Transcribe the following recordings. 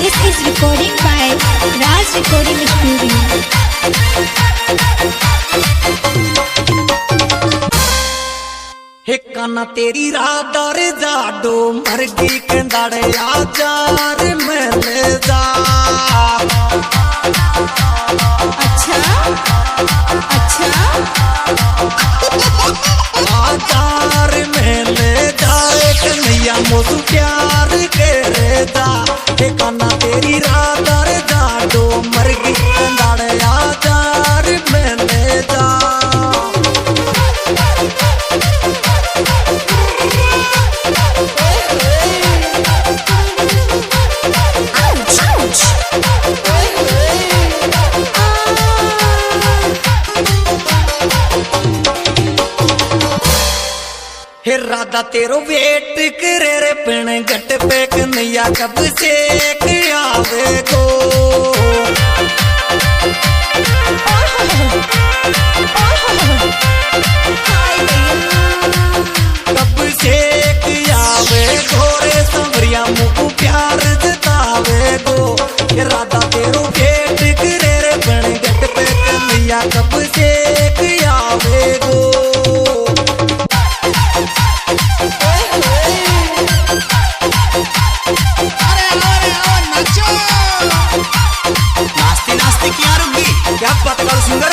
This is recording by Raj Recording Studio. हे काना तेरी राधार जाडो मरगी कंदाड़े आजार में ले जा। अच्छा अच्छा आजार में ले जाए कन्हैया मोसू प्यार के रेदा। हे काना तेरी राधार जाडो मरगी कंदाड़े आजार में ले जा। हे राधा तेरो वेट करे रे पिण घट पे कन्हैया कब से आवे गो। कब से आवे घोरे संवरिया मुँह प्यार जतावे गो। हे राधा तेरो वेट करे रे पिण घट पे कन्हैया कब से आवे गो। नास्ती नास्ती क्या रुंगी क्या बात कर सुंदर।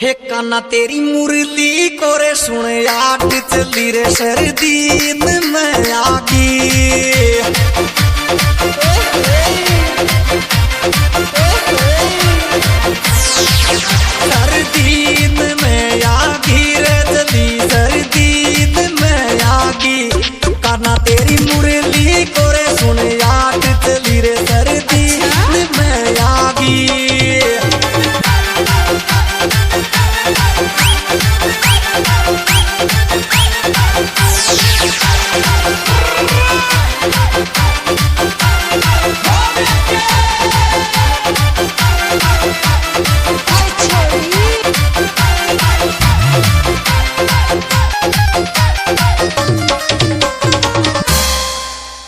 हे काना तेरी मुरली को रे सुन आठ चली रे सर्दीन में आगी। सर्दीन में आगी रे चली सर्दीन में आगी। काना तेरी मुरली को रे सुन आठ चली रे सर्दीन में आगी।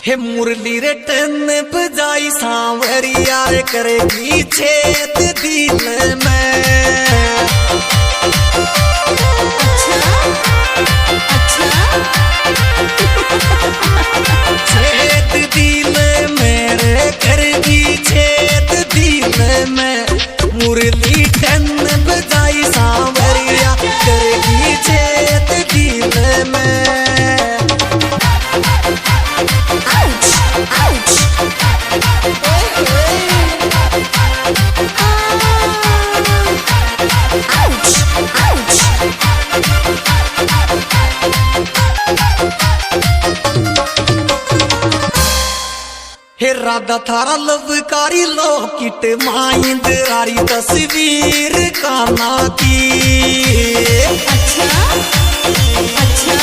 हे मुरली रे टन बजाई सांवरिया रे करेगी छेद दिल में। छेद दिल में रे करेगी छेद दिल में। मुरली टन बजाई सांवरिया करेगी छेद दिल में। हे राधा थारा लवकारी लोकिट माइंद रारी तस्वीर काना की। अच्छा अच्छा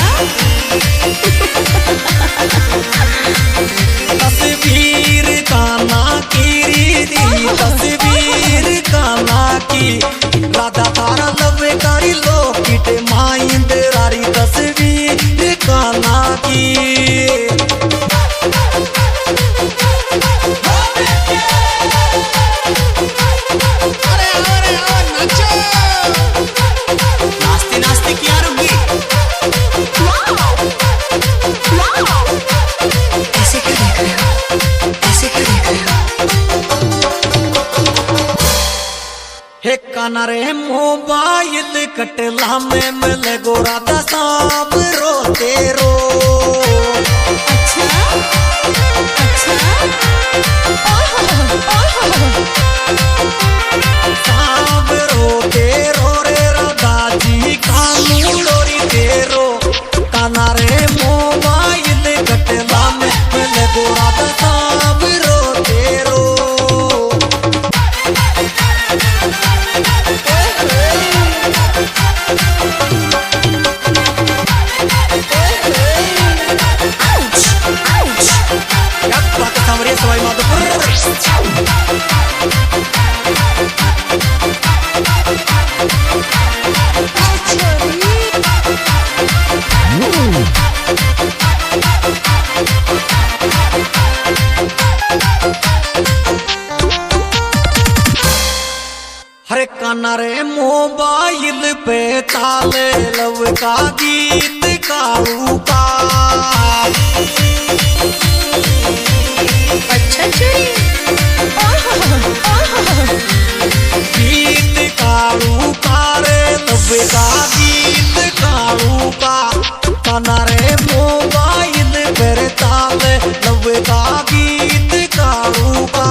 तस्वीर काना की री तस्वीर काना की। राधा थारा लवकारी लोकिट माइंद रारी तस्वीर काना की। नास्ती नास्ती क्या रुंगी ऐसे क्यों देख रहे हो, ऐसे क्यों देख रहे हो। हे काना रे मोबाइल कटला में मिले गोरा दा सांप रोते रो। अच्छा काना रे मोबाइल पे चाले लव का गीत कालू का। अच्छा चुरी गीत कालू का रे लव का गीत कालू का। काना रे मोबाइल पे चाले लव का गीत कालू का।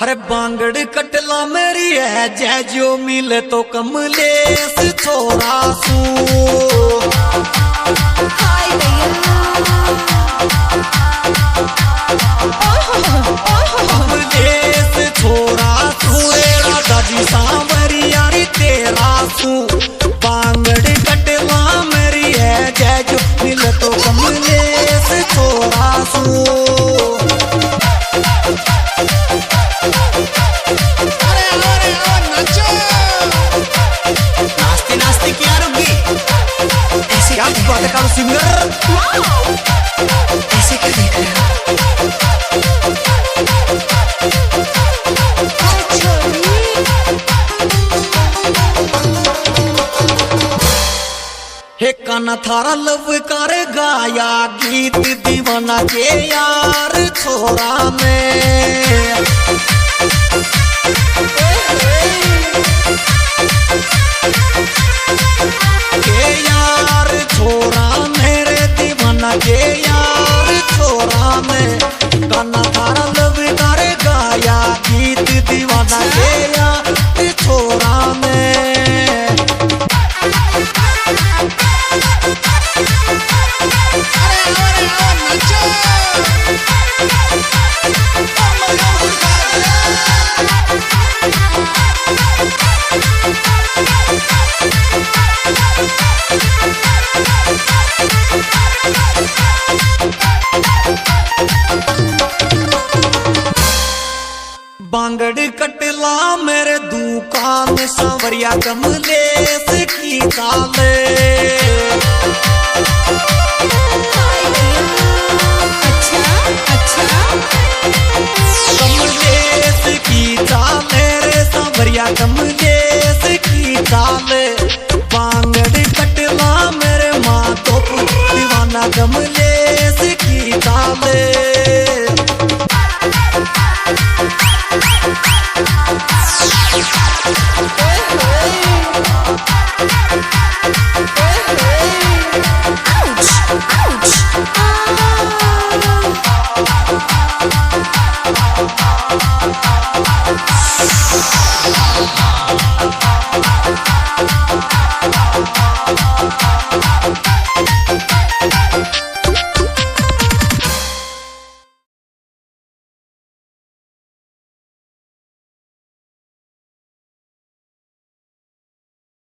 अरे बांगड़ कटला मेरी है जय जो मिले तो कमलेश छोरा सू। हाय कमलेश छोरा सू रे राधा जी सांवरिया रे तेरा सू। बांगड़ कटला मेरी है जय जो मिले तो कमलेश छोरा सू। ऐसे क्या बात है कालू सिंगर। ऐसे क्यों देख रहे हो? हे काना थारा लव कर गाया गीत दीवाना के यार छोरा में। के यार छोरा मेरे दीवाना के यार छोरा में। काना थारा लव कर गाया गीत दीवाना के यार छोरा में। बांगड़ कटला मेरे दुकान सांवरिया कमलेश की चाले। अच्छा कमलेश की चाले रे सांवरिया कमलेश की चाले। बांगड़ कटला मेरे माँ तो दीवाना कमलेश की चाले।